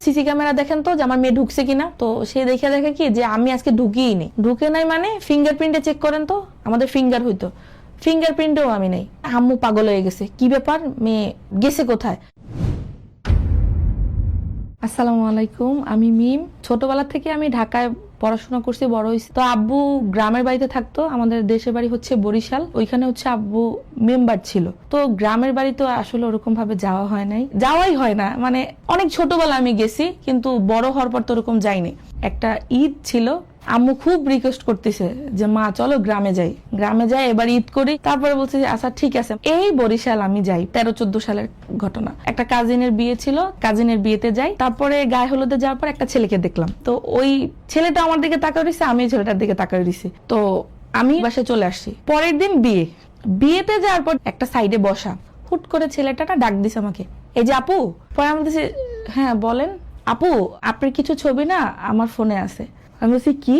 CC camera দেখেন তো যে আমার মেয়ে ঢুকছে কিনা। তো সে দেখে কি যে আমি আজকে ঢুকিই নেই, ঢুকে নাই মানে ফিঙ্গারপ্রিন্টে চেক করেন তো, আমাদের ফিঙ্গার হইতো, ফিঙ্গারপ্রিন্টেও আমি নেই। আম্মু পাগল হয়ে গেছে, কি ব্যাপার, মেয়ে গেছে কোথায়। আসসালামু আলাইকুম, আমি মিম। ছোটবেলা থেকে আমি ঢাকায় পড়াশোনা করছি, বড় হয়েছি। তো আব্বু গ্রামের বাড়িতে থাকতো, আমাদের দেশের বাড়ি হচ্ছে বরিশাল, ওইখানে হচ্ছে আব্বু মেম্বার ছিল। তো গ্রামের বাড়ি তো আসলে ওরকম ভাবে যাওয়া হয় নাই, যাওয়াই হয় না, মানে অনেক ছোটবেলা আমি গেছি, কিন্তু বড় হওয়ার পর তো ওরকম যাইনি। একটা ঈদ ছিল, আম্মু খুব রিকোয়েস্ট করতেছে যে মা চলো গ্রামে যাই, গ্রামে যাই, এবার ঈদ করি। তারপরে বলছে যে আচ্ছা ঠিক আছে। এই বরিশাল আমি যাই, 13-14 সালের ঘটনা। একটা কাজিনের বিয়ে ছিল, কাজিনের বিয়েতে যাই। তারপরে গায়ে হলুদে যাওয়ার পর একটা ছেলেকে দেখলাম। তো ওই ছেলেটা আমার দিকে তাকায় রয়েছে, আমি ছেলেটার দিকে তাকায় রয়েছি। তো আমি বাসায় চলে আসছি। পরের দিন বিয়েতে যাওয়ার পর একটা সাইডে বসা, হুট করে ছেলেটা ডাক দিছে আমাকে, এই যে আপু। পরে আমি বলতেছি হ্যাঁ বলেন। আপু আপনার কিছু ছবি না আমার ফোনে আছে। আমি বলছি কি?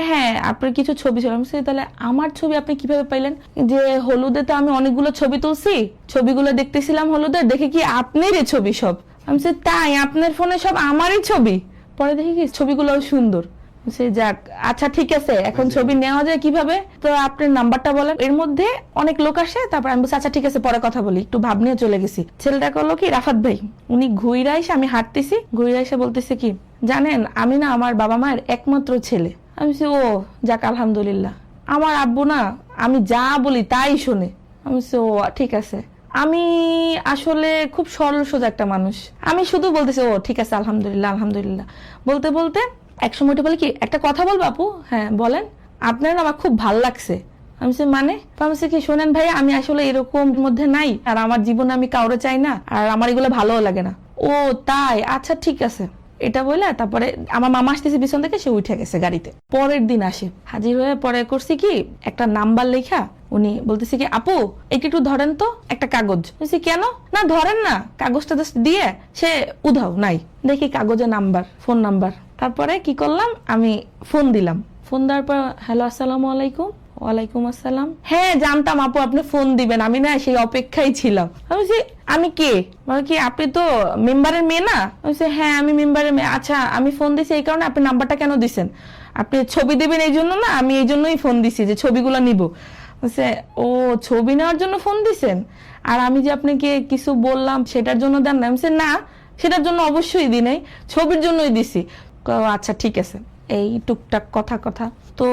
হ্যাঁ আপনার কিছু ছবি ছিল। আমি বলছি তাহলে আমার ছবি আপনি কিভাবে পাইলেন? যে হলুদে তো আমি অনেকগুলো ছবি তুলছি, ছবিগুলো দেখতেছিলাম হলুদের, দেখে কি আপনারই ছবি সব। আমি বলছি তাই, আপনার ফোনে সব আমারই ছবি? পরে দেখি কি ছবিগুলো সুন্দর। সে যাক, আচ্ছা ঠিক আছে, এখন ছবি নেওয়া যায় কিভাবে, তো আপনার নাম্বারটা বলেন। এর মধ্যে অনেক লোক আসে, তারপর আমি বলছি আচ্ছা ঠিক আছে পরে কথা বলি, একটু ভাব নিয়ে চলে গেছি। ছেলেটা করলো কি, রাফাত ভাই, উনি ঘুইরা এসে, আমি হাঁটতেছি, ঘুইরা এসে বলতেছে কি জানেন আমি না আমার বাবা মায়ের একমাত্র ছেলে। আমি বলছি ও যাক আলহামদুলিল্লাহ, আমার আব্বু না আমি যা বলি তাই শোনে। আমি বলছি ও ঠিক আছে। আমি আসলে খুব সরল সোজা একটা মানুষ, আমি শুধু বলতেছি ও ঠিক আছে আলহামদুলিল্লাহ আলহামদুলিল্লাহ। বলতে বলতে এক সময় বলে কি একটা কথা বলবো আপু? হ্যাঁ বলেন। আপনার আমার খুব ভাল লাগছে। আমি মানে আমি কি শোনেন ভাই, আমি আসলে এরকম মধ্যে নাই, আর আমার জীবনে আমি কাউরে চাই না, আর আমার এগুলো ভালো লাগে না। ও তাই, আচ্ছা ঠিক আছে। এটা বলে তারপরে আমার মামা আসতেছে পিছন থেকে, সে উঠে গেছে গাড়িতে। পরের দিন আসে, হাজির হয়ে পরে করছি কি একটা নাম্বার লেখা, উনি বলতেছে কি আপু একটু ধরেন তো একটা কাগজ। বলছি কেন? না ধরেন না, কাগজটা জাস্ট দিয়ে সে উধাও নাই। দেখি কাগজে নাম্বার, ফোন নাম্বার। তারপরে কি করলাম, আমি ফোন দিলাম। ফোন দেওয়ার পর হ্যালো আসসালামু আলাইকুম। ওয়ালাইকুম আসসালাম। হ্যাঁ জানতাম আপু আপনি ফোন দিবেন, আমি না সেই অপেক্ষায় ছিলাম। আমি আমি কে? মানে কি আপনি তো মেম্বারের মেয়ে না? হ্যাঁ আমি মেম্বারের মেয়ে। আচ্ছা আমি ফোন দিছি এই কারণে, আপনি নাম্বারটা কেন দিছেন? আপনি ছবি দিবেন এই জন্য না? আমি এই জন্যই ফোন দিছি যে ছবিগুলো নিব। ও ছবি নেওয়ার জন্য ফোন দিছেন, আর আমি যে আপনাকে কিছু বললাম সেটার জন্য দেন না? আমি না সেটার জন্য অবশ্যই দিই নাই, ছবির জন্যই দিছি। আচ্ছা ঠিক আছে। এই টুকটাক কথা তো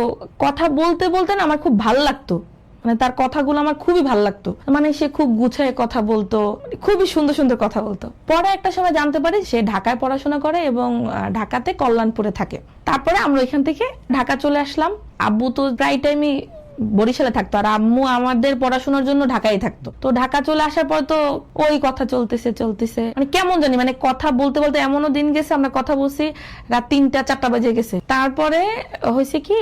কথা বলতে বলতে না আমার খুব ভালো লাগতো, মানে তার কথাগুলো আমার খুবই ভালো লাগতো। মানে সে খুব গুছায় কথা বলতো, খুবই সুন্দর সুন্দর কথা বলতো। পরে একটা সময় জানতে পারি সে ঢাকায় পড়াশোনা করে এবং ঢাকাতে কল্যাণপুরে থাকে। তারপরে আমরা ওইখান থেকে ঢাকা চলে আসলাম। আব্বু তো প্রায় টাইমই বরিশালে থাকতো, আর আম্মু আমাদের পড়াশোনার জন্য ঢাকায় থাকতো। তো ঢাকা চলে আসার পর তো ওই কথা চলতেছে, মানে কেমন জানি, মানে কথা বলতে বলতে এমনও দিন গেছে আমরা কথা বলছি রাত 3-4 বাজে গেছে। তারপরে হয়েছে কি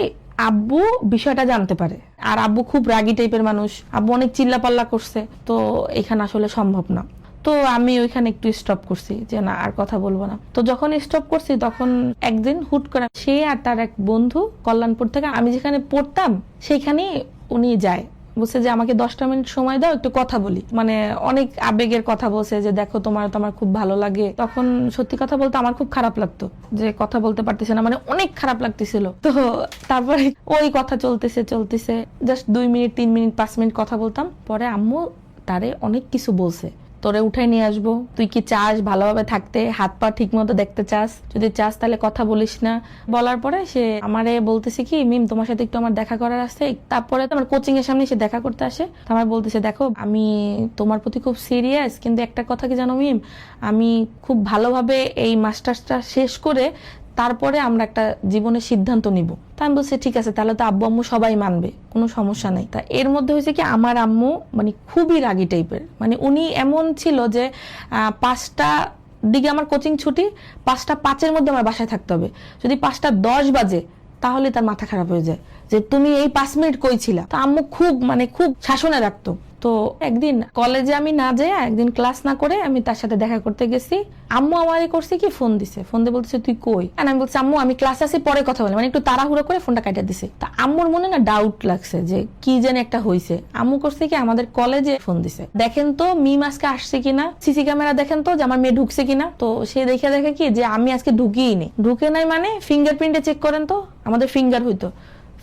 আব্বু বিষয়টা জানতে পারে, আর আব্বু খুব রাগী টাইপের মানুষ, আব্বু অনেক চিল্লাপাল্লা করছে। তো এখানে আসলে সম্ভব না, তো আমি ওইখানে একটু স্টপ করছি যে না আর কথা বলবো না। তো যখন স্টপ করছি তখন একদিন হুট করে সে আর তার এক বন্ধু কল্যাণপুর থেকে আমি যেখানে পড়তাম সেইখানে উনি যায়, বলছে যে আমাকে 10টা মিনিট সময় দাও, একটু কথা বলি। মানে অনেক আবেগের কথা বলছে যে দেখো তোমার তো আমার খুব ভালো লাগে। তখন সত্যি কথা বলতে আমার খুব খারাপ লাগতো যে কথা বলতে পারতেছে না, মানে অনেক খারাপ লাগতেছিল। তো তারপরে ওই কথা চলতেছে জাস্ট 2 মিনিট 3 মিনিট 5 মিনিট কথা বলতাম। পরে আম্মু তারে অনেক কিছু বলছে, তোরে উঠাই নিয়ে আসবো, তুই কি চাস ভালোভাবে থাকতে, হাত পা ঠিক মতো দেখতে চাস, যদি চাস তাহলে কথা বলিস না। বলার পরে সে আমারে বলতেছে কি মিম তোমার সাথে একটু আমার দেখা করার আছে। তারপরে আমার কোচিং এর সামনে সে দেখা করতে আসে, আমার বলতেছে দেখো আমি তোমার প্রতি খুব সিরিয়াস, কিন্তু একটা কথা কি জানো মিম, আমি খুব ভালোভাবে এই মাস্টার্সটা শেষ করে তারপরে আমরা একটা জীবনের সিদ্ধান্ত নিব। তা আমি বলছি ঠিক আছে, তাহলে তো আব্বু আম্মু সবাই মানবে, কোনো সমস্যা নেই। তা এর মধ্যে হয়েছে কি আমার আম্মু মানে খুবই রাগী টাইপের, মানে উনি এমন ছিল যে 5টা দিকে আমার কোচিং ছুটি, 5টা 5-এর মধ্যে আমার বাসায় থাকতে হবে। যদি 5টা 10 বাজে তাহলে তার মাথা খারাপ হয়ে যায় যে তুমি এই 5 মিনিট কই ছিলা। তো আম্মু খুব মানে খুব শাসনে রাখতো। তো তো একদিন কলেজে আমি না যাই, একদিন ক্লাস না করে আমি তার সাথে দেখা করতে গেছি। আম্মু আমারে করছে কি, ফোন দিছে, ফোন দিয়ে বলতেছে তুই কই। আমি বলছি আম্মু আমি ক্লাসে আছি, পরে কথা বলি, মানে একটু তাড়াহুড়ো করে ফোনটা কাটিয়ে দিছে। তা আম্মুর মনে না ডাউট লাগছে যে কি জানি একটা হইছে। আম্মু করছে কি আমাদের কলেজে ফোন দিছে, দেখেন তো মিম আজকে আসছে কিনা, সিসি ক্যামেরা দেখেন তো যে আমার মেয়ে ঢুকছে কিনা। তো সে দেখে কি যে আমি আজকে ঢুকিই নি, ঢুকে নাই মানে ফিঙ্গারপ্রিন্টে চেক করেন তো, আমাদের ফিঙ্গার হইতো,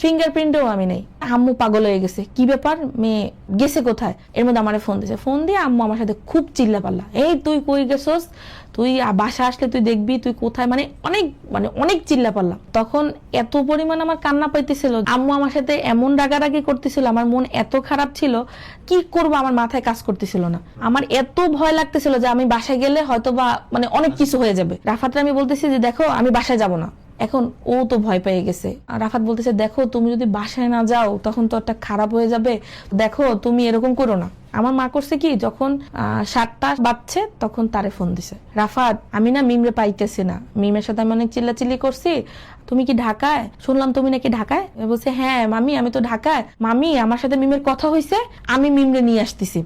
ফিঙ্গারপ্রিন্টেও আমি নেই। আম্মু পাগল হয়ে গেছে, কি ব্যাপার মেয়ে গেছে কোথায়। এর মধ্যে আমার ফোন দিয়েছে, ফোন দিয়ে আম্মু আমার সাথে খুব চিল্লা পাল্লা, এই তুই কই গেছস, তুই বাসা আসলে তুই দেখবি তুই কোথায়, অনেক চিল্লা পাল্লা। তখন এত পরিমাণ আমার কান্না পাইতেছিল, আম্মু আমার সাথে এমন রাগারাগি করতেছিল, আমার মন এত খারাপ ছিল, কি করব আমার মাথায় কাজ করতেছিল না। আমার এত ভয় লাগতেছিল যে আমি বাসায় গেলে হয়তো বা অনেক কিছু হয়ে যাবে। রাফাতরে আমি বলতেছি যে দেখো আমি বাসায় যাব না। এখন ও তো ভয় পেয়ে গেছে। রাফাত বলতেছে দেখো তুমি যদি বাসায় না যাও তখন তো একটা খারাপ হয়ে যাবে, দেখো তুমি এরকম করো না। আমার মা করছে কি, যখন 7টা বাজছে তখন তারে ফোন দিছে, রাফাত আমি না মিমরে পাইতেছি না, মিমের সাথে আমি অনেক চিল্লাচিল্লি করছি, তুমি কি ঢাকায়, শুনলাম তুমি নাকি ঢাকায়। বলছে হ্যাঁ মামি আমি তো ঢাকায়, মামি আমার সাথে মিমের কথা হয়েছে, আমি মিমরে নিয়ে আসতেছি।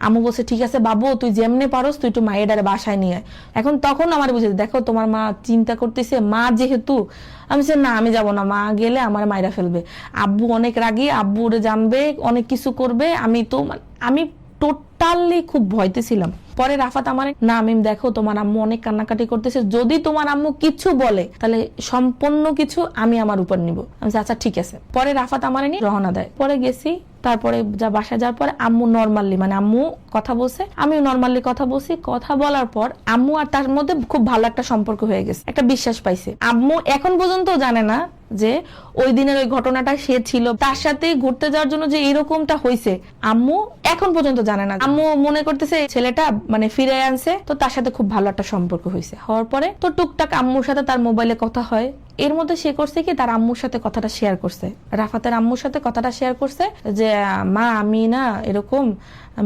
আম্মু বলছে ঠিক আছে বাবু তুই যেমনে পারোস তুই একটু মায়ের ডারে বাসায় নিয়ে। এখন তখন আমার বুঝে দেখো তোমার মা চিন্তা করতেছে, মা যেহেতু। আমি বলছি না আমি যাব না, মা গেলে আমার মায়েরা ফেলবে, আব্বু অনেক রাগী, আব্বু ওরে জানবে অনেক কিছু করবে, আমি টোটালি খুব ভয়তে ছিলাম। পরে রাফাত আমার না মিম দেখো তোমার আম্মু অনেক কান্নাকাটি করতেছে, যদি তোমার আম্মু কিছু বলে তাহলে সম্পূর্ণ কিছু আমি আমার উপর নিব। আমি আচ্ছা ঠিক আছে। পরে রাফাত আমার নিয়ে রওনা দেয়, পরে গেছি। তারপরে বাসায় যাওয়ার পরে আম্মু নর্মালি আম্মু কথা বলছে, আমিও নর্মালি কথা বলছি। কথা বলার পর আম্মু আর তার মধ্যে খুব ভালো একটা সম্পর্ক হয়ে গেছে, একটা বিশ্বাস পাইছে। আম্মু এখন পর্যন্ত জানে না যে ওই দিনের ওই ঘটনাটা সে ছিল, তার সাথে ঘুরতে যাওয়ার জন্য যে এরকমটা হয়েছে আম্মু এখন পর্যন্ত জানে না। আম্মু মনে করতেছে ছেলেটা ফিরে আনছে, তো তার সাথে খুব ভালো একটা সম্পর্ক হয়েছে। হওয়ার পরে তো টুকটাক আম্মুর সাথে তার মোবাইলে কথা হয়। এর মধ্যে সে করছে কি তার আম্মুর সাথে কথাটা শেয়ার করছে, রাফাতের আম্মুর সাথে কথাটা শেয়ার করছে যে মা আমি না এরকম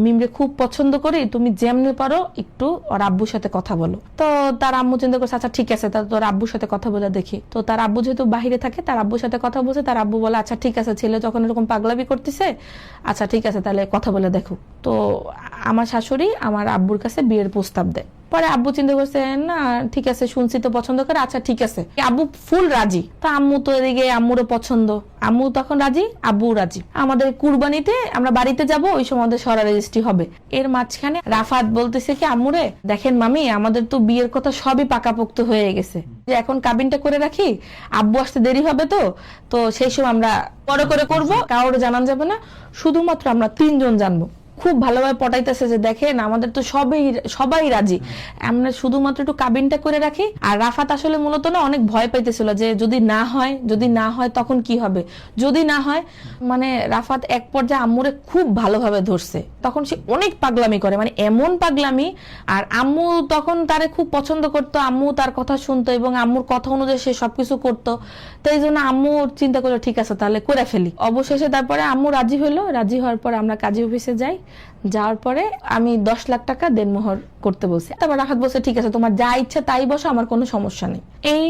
মিমরে খুব পছন্দ করি, তুমি যেমনি পারো একটু ওর আব্বুর সাথে কথা বলো। তো তার আম্মু চিন্তা করছে আচ্ছা ঠিক আছে তাহলে তোর আব্বুর সাথে কথা বলে দেখি। তো তার আব্বু যেহেতু বাহিরে থাকে তার আব্বুর সাথে কথা বলছে, তার আব্বু বলে আচ্ছা ঠিক আছে ছেলে যখন এরকম পাগলামি করতেছে আচ্ছা ঠিক আছে তাহলে কথা বলে দেখো। তো আমার শাশুড়ি আমার আব্বুর কাছে বিয়ের প্রস্তাব দেয়। পরে আব্বু চিন্তা করছে না ঠিক আছে শুনছি তো পছন্দ করে, আচ্ছা ঠিক আছে। আব্বু ফুল রাজি। তো আম্মু তো এদিকে আম্মুরও পছন্দ, আম্মু তখন রাজি, আব্বু রাজি। আমাদের কুরবানিতে আমরা বাড়িতে যাব, ওই সময় আমাদের সরা রেজিস্ট্রি হবে। এর মাঝখানে রাফাত বলতেছে কি আম্মুরে দেখেন মামি আমাদের তো বিয়ের কথা সবই পাকাপোক্ত হয়ে গেছে, যে এখন কাবিনটা করে রাখি, আব্বু আসতে দেরি হবে, তো সেই সময় আমরা বড় করে করব, কারোর জানান যাবে না, শুধুমাত্র আমরা 3 জন জানবো। খুব ভালোভাবে পটাইতেছে যে দেখেন আমাদের তো সবাই রাজি, আমরা শুধুমাত্র একটু কাবিনটা করে রাখি। আর রাফাত আসলে মূলত না অনেক ভয় পাইতেছিল যে যদি না হয় তখন কি হবে, যদি না হয় রাফাত এক পর্যায়ে আম্মুরে খুব ভালোভাবে ধরছে। তখন সে অনেক পাগলামি করে, এমন পাগলামি। আর আম্মু তখন তারে খুব পছন্দ করতো, আম্মু তার কথা শুনতো এবং আম্মুর কথা অনুযায়ী সে সবকিছু করতো। তো এই জন্য আম্মু চিন্তা করলো ঠিক আছে তাহলে করে ফেলি। অবশেষে তারপরে আম্মু রাজি হলো, রাজি হওয়ার পর আমরা কাজী অফিসে যাই। যাওয়ার পরে আমি 10 লাখ টাকা দেনমোহর করতে বলছি। তারপর রাফাত বলছে ঠিক আছে তোমার যা ইচ্ছা তাই বসো, আমার কোনো সমস্যা নেই। এই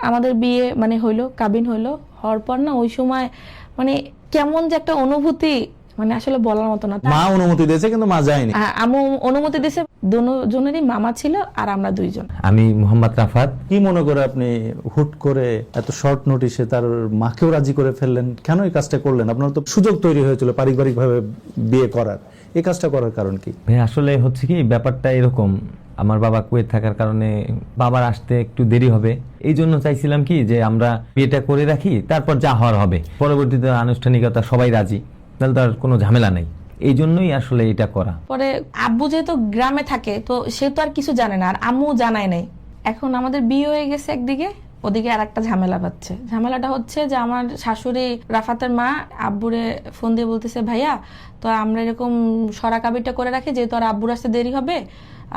আমাদের বিয়ে হইলো, কাবিন হইলো। হওয়ার পর না ওই সময় কেমন যে একটা অনুভূতি আসলে বলার মতো না। মা অনুমতি দিয়েছে কিন্তু মা যায়নি। আম্মু অনুমতি দিয়েছে, দুজনেরই মামা ছিল আর আমরা 2 জন। আমি মোহাম্মদ রাফাত। কি মনে করে আপনি হুট করে এত শর্ট নোটিশে তার মাকেও রাজি করে ফেললেন? কেন এই কাজটা করলেন? আপনার তো সুযোগ তৈরি হয়েছিল পারিবারিক ভাবে বিয়ে করার, এই কাজটা করার কারণ কি? ভাই আসলে হচ্ছে কি ব্যাপারটা এরকম, আমার বাবা কুয়েত থাকার কারণে বাবার আসতে একটু দেরি হবে, এই জন্য চাইছিলাম কি যে আমরা বিয়েটা করে রাখি, তারপর যা হওয়ার হবে, পরবর্তীতে আনুষ্ঠানিকতা সবাই রাজি, তাহলে তার কোনো ঝামেলা নেই, এই জন্যই আসলে এটা করা। পরে আব্বু যেহেতু গ্রামে থাকে তো সে তো আর কিছু জানে না, আর আম্মু জানায় নাই। এখন আমাদের বিয়ে হয়ে গেছে একদিকে, ওদিকে আর একটা ঝামেলা পাচ্ছে। ঝামেলাটা হচ্ছে যে আমার শাশুড়ি রাফাতের মা আব্বুরে ফোন দিয়ে বলতেছে ভাইয়া তো আমরা এরকম সরা কাবিরটা করে রাখি, যেহেতু আর আব্বুর আসতে দেরি হবে,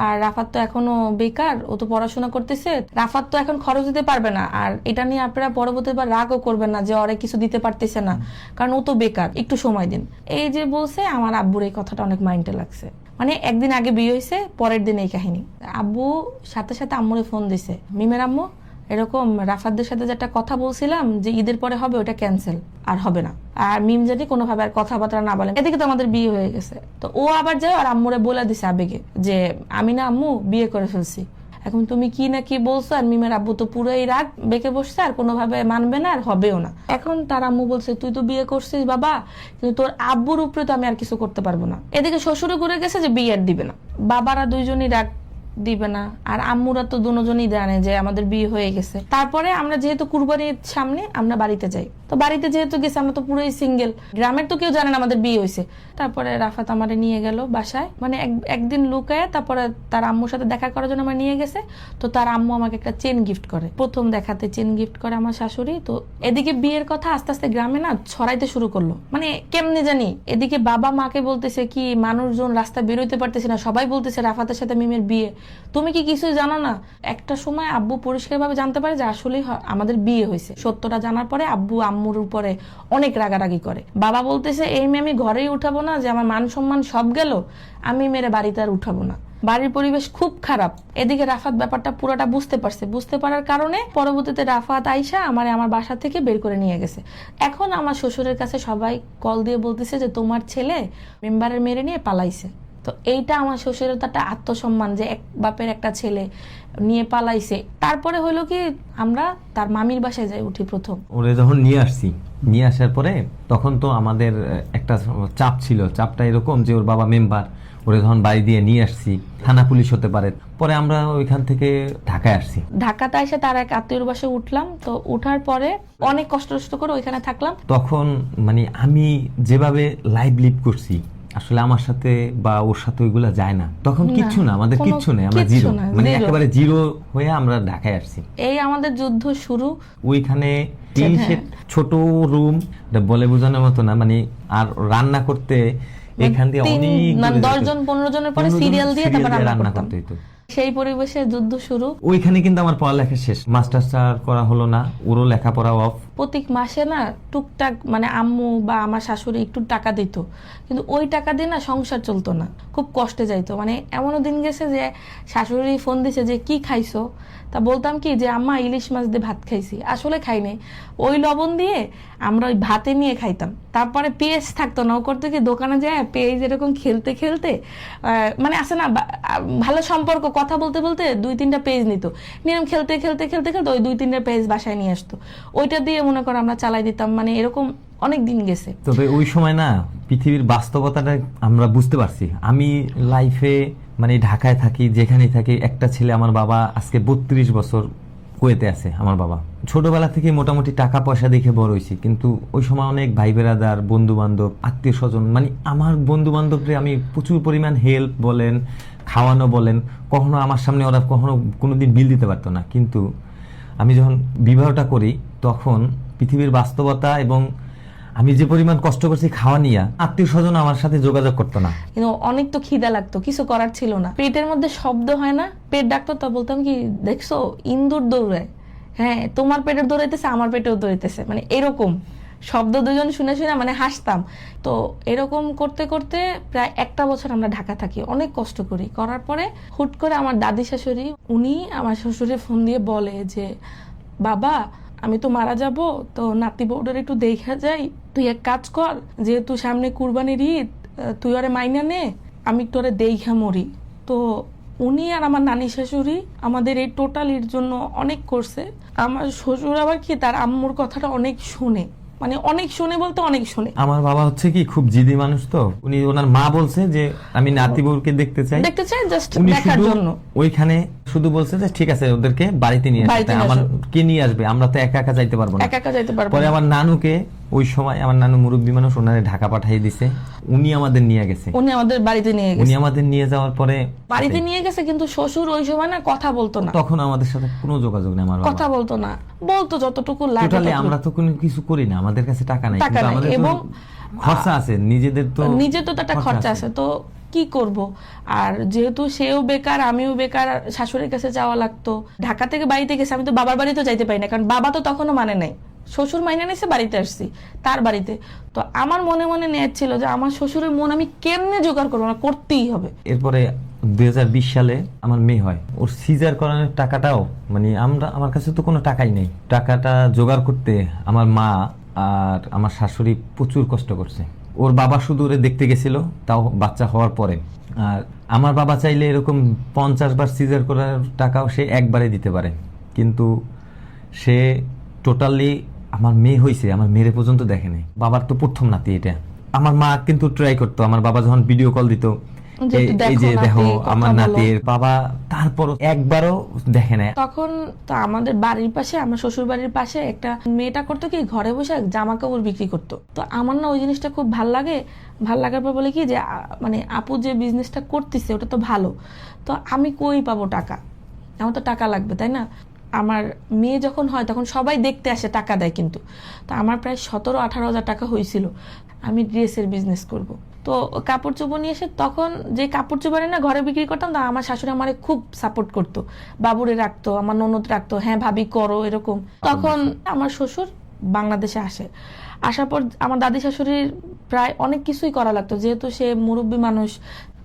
আর রাফাত তো এখনো বেকার, ও তো পড়াশোনা করতেছে, রাফাত তো এখন খরচ দিতে পারবে না। আর এটা নিয়ে আপনারা পরবর্তীবার রাগও করবেন না যে ওরে কিছু দিতে পারতেছে না, কারণ ও তো বেকার, একটু সময় দিন। এই যে বলছে, আমার আব্বুর এই কথাটা অনেক মাইন্ডে লাগছে। একদিন আগে বিয়ে হয়েছে, পরের দিন এই কাহিনী। আব্বু সাথে সাথে আম্মুরে ফোন দিছে, মিমের আম্মু এরকম রাফাতদের সাথে যে একটা কথা বলছিলাম যে ঈদের পরে হবে, ওটা ক্যান্সেল, আর হবে না। আর মিম জানি কোনোভাবে আর কথাবার্তা না বলেন, এদিকে তো আমাদের বিয়ে হয়ে গেছে। তো ও আবার যায় আর আম্মুরে বলে দিছে আবেগে যে আমি না আম্মু বিয়ে করে ফেলছি, এখন তুমি কি না কি বলছো। আর মিমের আব্বু তো পুরোই রাগ বেঁকে বসছে, আর কোনোভাবে মানবে না আর হবেও না। এখন তার আম্মু বলছে তুই তো বিয়ে করছিস বাবা, কিন্তু তোর আব্বুর উপরে তো আমি আর কিছু করতে পারবো না। এদিকে শ্বশুরে ঘুরে গেছে যে বিয়ে আর দিবে না, বাবারা দুইজনই রাগ দিবে না, আর আম্মুরা তো দুজনই জানে যে আমাদের বিয়ে হয়ে গেছে। তারপরে আমরা যেহেতু কুরবানির সামনে আমরা বাড়িতে যাই, তো বাড়িতে যেহেতু গেছে আমরা তো পুরোই সিঙ্গেল, গ্রামের তো কেউ জানে না আমাদের বিয়ে হয়েছে। তারপরে রাফাত আমারে নিয়ে গেল বাসায়, মানে একদিন লুকায়, তারপরে তার আম্মুর সাথে দেখা করার জন্য আমার নিয়ে গেছে। তো তার আম্মু আমাকে একটা চেন গিফট করে, প্রথম দেখাতে চেন গিফট করে আমার শাশুড়ি। তো এদিকে বিয়ের কথা আস্তে আস্তে গ্রামে না ছড়াইতে শুরু করলো, মানে কেমনে জানি। এদিকে বাবা মাকে বলতেছে কি মানুষজন রাস্তা বেরোইতে পারতেছে না, সবাই বলতেছে রাফাতের সাথে মিমের বিয়ে, তুমি কি কিছুই জানো না। একটা সময় আব্বু পরিষ্কারভাবে জানতে পারে যে আসলেই আমাদের বিয়ে হয়েছে। সত্যটা জানার পরে আব্বু আম্মুর উপরে অনেক রাগারাগি করে। বাবা বলতেছে এই মেয়ে আমি ঘরেই উঠাবো না, যে আমার মান সম্মান সব গেল, আমি মেরে বাড়িতে আর উঠাবো না। বাড়ির পরিবেশ খুব খারাপ। এদিকে রাফাত ব্যাপারটা পুরোটা বুঝতে পারছে, বুঝতে পারার কারণে পরবর্তীতে রাফাত আইসা আমার বাসা থেকে বের করে নিয়ে গেছে। এখন আমার শ্বশুরের কাছে সবাই কল দিয়ে বলতেছে যে তোমার ছেলে মেম্বারের মেরে নিয়ে পালাইছে। তো এইটা আমার শ্বশুরের তো একটা আত্মসম্মান যে এক বাপের একটা ছেলে নিয়ে পালাইছে। তারপরে হলো কি আমরা তার মামির বাসায় যাই উঠি প্রথম। ওরে যখন নিয়ে আসছি, নিয়ে আসার পরে তখন তো আমাদের একটা চাপ ছিল, চাপটা এরকম যে ওর বাবা মেম্বার, ওরে যখন বাড়ি দিয়ে নিয়ে আসছি, থানা পুলিশ হতে পারে। পরে আমরা ওইখান থেকে ঢাকায় আসছি। ঢাকাতে এসে তার এক আত্মীয়র বাসায় উঠলাম। তো উঠার পরে অনেক কষ্ট করে ওইখানে থাকলাম। তখন মানে আমি যেভাবে লাইভ লিভ করছি, আসলে আমার সাথে বা ওর সাথে ওইগুলা যায় না। তখন কিচ্ছু না, আমাদের কিচ্ছু নেই, আমরা জিরো, মানে একেবারে জিরো হয়ে আমরা ঢাকায় আসছি। এই আমাদের যুদ্ধ শুরু। ওইখানে টিন শেড, ছোট রুম, বলে বোঝানোর মতো না, মানে আর রান্না করতে এখান দিয়ে অনেক 10-15 জনের পরে সিরিয়াল দিয়ে তারপর রান্না করতে হতো। সেই পরিবেশে যুদ্ধ শুরু। ওইখানে কিন্তু আমার পড়ালেখা শেষ, মাস্টার্স করা হলো না, ওরও লেখাপড়া অফ। প্রত্যেক মাসে না টুকটাক মানে আম্মু বা আমার শাশুড়ি একটু টাকা দিত, কিন্তু ওই টাকা দিয়ে না সংসার চলতো না, খুব কষ্টে যাইতো। মানে এমনও দিন গেছে যে শাশুড়ি ফোন দিছে যে কি খাইছো, তা বলতাম কি যে আম্মা ইলিশ মাছ দিয়ে ভাত খাইছি, আসলে খাই নাই, ওই লবণ দিয়ে আমরা ওই ভাতে নিয়ে খাইতাম। তারপরে পেঁয়াজ থাকতো না, ও করতে কি দোকানে যায় পেঁয়াজ এরকম খেলতে খেলতে মানে আসে না ভালো সম্পর্ক, কথা বলতে বলতে 2-3টা পেজ নিত, নিয়ম খেলতে খেলতে খেলতে খেলতে ওই 2-3টা পেজ বাসায় নিয়ে আসতো, ওইটা দিয়ে মনে করো আমরা চালাই দিতাম। মানে এরকম অনেক দিন গেছে। তবে ওই সময় না পৃথিবীর বাস্তবতাটা আমরা বুঝতে পারছি। আমি লাইফে মানে ঢাকায় থাকি, যেখানেই থাকি, একটা ছেলে, আমার বাবা আজকে 32 বছর কুয়েতে আছে। আমার বাবা ছোটবেলা থেকে মোটামুটি টাকা পয়সা দেখে বড় হয়েছি, কিন্তু ওই সময় অনেক ভাই বেরাদার, বন্ধু বান্ধব, আত্মীয় স্বজন, মানে আমার বন্ধু বান্ধবরে আমি প্রচুর পরিমাণ হেল্প বলেন, খাওয়ানো বলেন, কখনো আমার সামনে ওরা কখনো কোনোদিন বিল দিতে পারতো না। কিন্তু আমি যখন বিবাহটা করি তখন পৃথিবীর বাস্তবতা এবং আমি যে পরিমাণ কষ্ট করছি খাওয়া নিয়ে, আত্মীয় স্বজন আমার সাথে যোগাযোগ করতো না। কিন্তু অনেক তো খিদা লাগতো, কিছু করার ছিল না। পেটের মধ্যে শব্দ হয় না, পেট ডাকতো, তা বলতাম কি দেখছো ইন্দুর দৌড়ায়, হ্যাঁ তোমার পেটের দৌড়াইতেছে আমার পেটেও দৌড়াইতেছে, মানে এরকম শব্দ দুজন শুনে শুনে মানে হাসতাম। তো এরকম করতে করতে প্রায় 1টা বছর আমরা ঢাকা থাকি, অনেক কষ্ট করি। করার পরে হুট করে আমার দাদি শাশুড়ি, উনি আমার শ্বশুরে ফোন দিয়ে বলে যে বাবা আমি তো মারা যাব, তো নাতি বউডার একটু দেখা যাই, তুই এক কাজ কর, যেহেতু সামনে কুরবানির ঈদ, তুই ওরে মাইনা নে, আমি একটু ওরে দেখা মরি। তো উনি আর আমার নানি শাশুড়ি আমাদের এই টোটাল এর জন্য অনেক করছে। আমার শ্বশুর আবার কি তার আম্মুর কথাটা অনেক শুনে, মানে অনেক শুনে বলতে অনেক শুনে। আমার বাবা হচ্ছে কি খুব জিদি মানুষ, তো উনি ওনার মা বলছে যে আমি নাতি বউকে দেখতে চাই জাস্ট উনি দেখার শুধু জন্য। ওইখানে শুধু বলছে যে ঠিক আছে ওদেরকে বাড়িতে নিয়ে আসতে, আমার কে নিয়ে আসবে, আমরা তো একা একা যাইতে পারবো না, একা একা যাইতে পারবো পরে না। আমার নানুকে, ওই সময় আমার নানু মুরব্বী মানুষ, ওনারে ঢাকা পাঠিয়ে দিছে, উনি আমাদের নিয়ে গেছে, উনি আমাদের বাড়িতে নিয়ে উনি গেছে, আমাদের নিয়ে যাওয়ার পরে বাড়িতে নিয়ে গেছে, কিন্তু শ্বশুর ওই সময় না কথা বলতো না, তখন আমাদের সাথে কোনো যোগাযোগ নেই। আমার কথা বলতো না, বলতো যতটুকু লাগে টোটালি আমরা তো কোনো কিছু করি না, আমাদের কাছে টাকা নাই, কিন্তু আমাদের তো এবং খরচা আছে, নিজেদের তো নিজে তো একটা খরচা আছে, তো কি করব। আর যেহেতু সেও বেকার আমিও বেকার, শাশুড়ির কাছে যাওয়া লাগতো। ঢাকা থেকে বাড়িতে গেছে, আমি তো বাবার বাড়িতে যাইতে পারি না, কারণ বাবা তো তখনও মানে নাই, শ্বশুর মাইনে নিয়েছে, বাড়িতে আসছি তার বাড়িতে। তো আমার মনে মনে নেয়ার ছিল যে আমার শ্বশুরের মন আমি কেমনে জোগাড় করবো, না করতেই হবে। এরপরে 2020 সালে আমার মেয়ে হয়। ওর সিজার করানোর টাকাটাও মানে আমার কাছে তো কোনো টাকাই নেই। টাকাটা জোগাড় করতে আমার মা আর আমার শাশুড়ি প্রচুর কষ্ট করছে। ওর বাবা শুধু ওরে দেখতে গেছিল, তাও বাচ্চা হওয়ার পরে। আর আমার বাবা চাইলে এরকম 50 বার সিজার করার টাকাও সে একবারে দিতে পারে, কিন্তু সে টোটালি আমার মেয়ে হয়েছে, আমার মেয়েরে পর্যন্ত দেখে নাই। বাবার তো প্রথম নাতি এটা। আমার মা কিন্তু ট্রাই করতো, আমার বাবা যখন ভিডিও কল দিত, এই যে দেখো আমার নাতির বাবা, তারপর একবারও দেখে নাই। তখন তো আমাদের বাড়ির পাশে, আমার শ্বশুর বাড়ির পাশে একটা মেয়েটা করতো কি, ঘরে বসে জামা কাপড় বিক্রি করতো। তো আমার না ওই জিনিসটা খুব ভাল লাগার পর বলে কি যে মানে আপু যে বিজনেসটা করতেছে ওটা তো ভালো, তো আমি কই পাবো টাকা, আমার তো টাকা লাগবে তাই না। আমার মেয়ে যখন হয় তখন সবাই দেখতে আসে, টাকা দেয়, কিন্তু তো আমার প্রায় 17-18 হাজার টাকা হয়েছিল। আমি ড্রেসের বিজনেস করব, তো কাপড় চোপড় নিয়ে এসে তখন যে কাপড় চোপড়ে না ঘরে বিক্রি করতাম, তা আমার শাশুড়ি আমারে খুব সাপোর্ট করতো, বাবুরে রাখতো, আমার ননদ রাখতো, হ্যাঁ ভাবি করো এরকম। তখন আমার শ্বশুর বাংলাদেশে আসার পর আমার দাদি শাশুড়ির প্রায় অনেক কিছুই করা লাগতো, যেহেতু সে মুরব্বী মানুষ।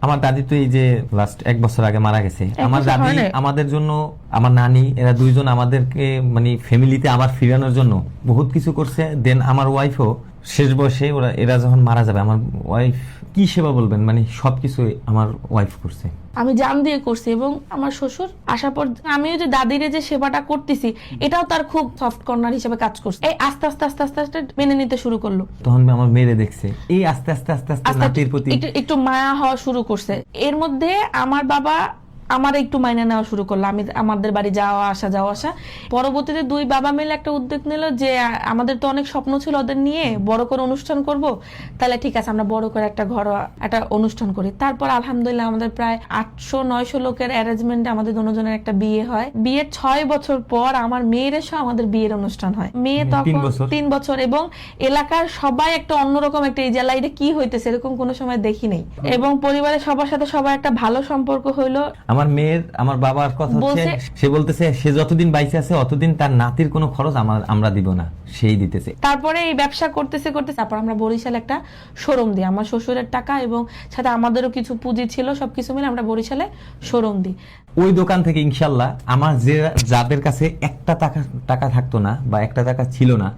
আমার দাদি তো এই যে লাস্ট 1 বছর আগে মারা গেছে। আমার বছর দাদি হয় নাই? আমাদের জন্য, আমার নানি, এরা দুইজন আমাদেরকে মানে ফ্যামিলিতে আবার ফিরানোর জন্য বহুত কিছু করছে। দেন আমার ওয়াইফও শেষ বয়সে এরা যখন মারা যাবে, আমার ওয়াইফ কি সেবা বলবেন, মানে সবকিছু আমার ওয়াইফ করছে। আমি জান দিয়ে করছি, এবং আমার শ্বশুর আসার পর আমিও যে দাদিরে যে সেবাটা করতেছি এটাও তার খুব সফট কর্নার হিসেবে কাজ করছে। এই আস্তে আস্তে আস্তে আস্তে আস্তে মেনে নিতে শুরু করলো। তখন আমার মেয়েরে দেখছে, এই আস্তে আস্তে আস্তে আস্তে নাতির প্রতি একটু মায়া হওয়া শুরু করছে। এর মধ্যে আমার বাবা আমার একটু মাইনে নেওয়া শুরু করলো, আমি আমাদের বাড়ি যাওয়া আসা। পরবর্তীতে দুই বাবা মিলে একটা উদ্যোগ নিল যে আমাদের তো অনেক স্বপ্ন ছিল ওদের নিয়ে বড় করে অনুষ্ঠান করব, তাহলে ঠিক আছে আমরা বড় করে একটা ঘরোয়া একটা অনুষ্ঠান করি। তারপর আলহামদুলিল্লাহ আমাদের প্রায় 800-900 লোকের অ্যারেঞ্জমেন্টে আমাদের দুজনের একটা বিয়ে হয়। বিয়ের 6 বছর পর আমার মেয়ের এসে আমাদের বিয়ের অনুষ্ঠান হয়। মেয়ে তখন 3 বছর, এবং এলাকার সবাই একটা অন্যরকম একটা, এই জেলায় এটা কি হইতেছে এরকম কোনো সময় দেখি নাই, এবং পরিবারের সবার সাথে সবার একটা ভালো সম্পর্ক হইলো। আমার মেয়ের, আমার বাবার কথা হচ্ছে, সে বলতেছে সে যতদিন বাইসে আছে অতদিন তার নাতির কোনো খরচ আমরা দিব না, সেই দিতেছে। তারপরে এই ব্যবসা করতেছে তারপর আমরা বরিশালে একটা শোরুম দিই, আমার শ্বশুরের টাকা এবং সাথে আমাদেরও কিছু পুঁজি ছিল, সবকিছু মিলে আমরা বরিশালে শোরুম দিই। ওই দোকান থেকে ইনশাল্লাহ আমার যাদের কাছে একটা টাকা থাকতো না বা একটা টাকা ছিল না,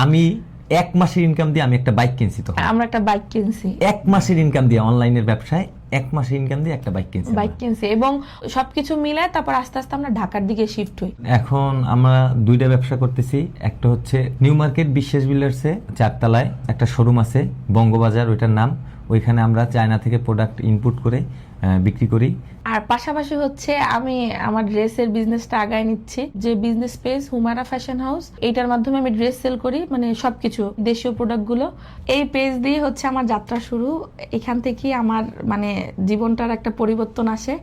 আমি 1 মাসের ইনকাম দিয়ে আমি একটা বাইক কিনছি। তো আমরা একটা বাইক কিনছি 1 মাসের ইনকাম দিয়ে, অনলাইনের ব্যবসায় 1 মাসের ইনকাম দিয়ে একটা বাইক কিনছি এবং সবকিছু মিলে তারপর আস্তে আস্তে আমরা ঢাকার দিকে শিফট হই। এখন আমরা 2টা ব্যবসা করতেছি। একটা হচ্ছে নিউ মার্কেট বিশ্বাস বিল্ডার্সে 4 তলায় একটা শোরুম আছে, বঙ্গবাজার ওইটার নাম। ওইখানে আমরা চায়না থেকে প্রোডাক্ট ইনপুট করে বিক্রি করি। আর পাশাপাশি হচ্ছে আমি আমার ড্রেসের বিজনেসটা আগায় নিচ্ছি, যে business page Humaira fashion house, এইটার মাধ্যমে আমি ড্রেস সেল করি, মানে সবকিছু দেশীয় প্রোডাক্ট গুলো। এই পেজ দিয়ে হচ্ছে আমার যাত্রা শুরু। এখান থেকে আমার মানে জীবনটার একটা পরিবর্তন আসে।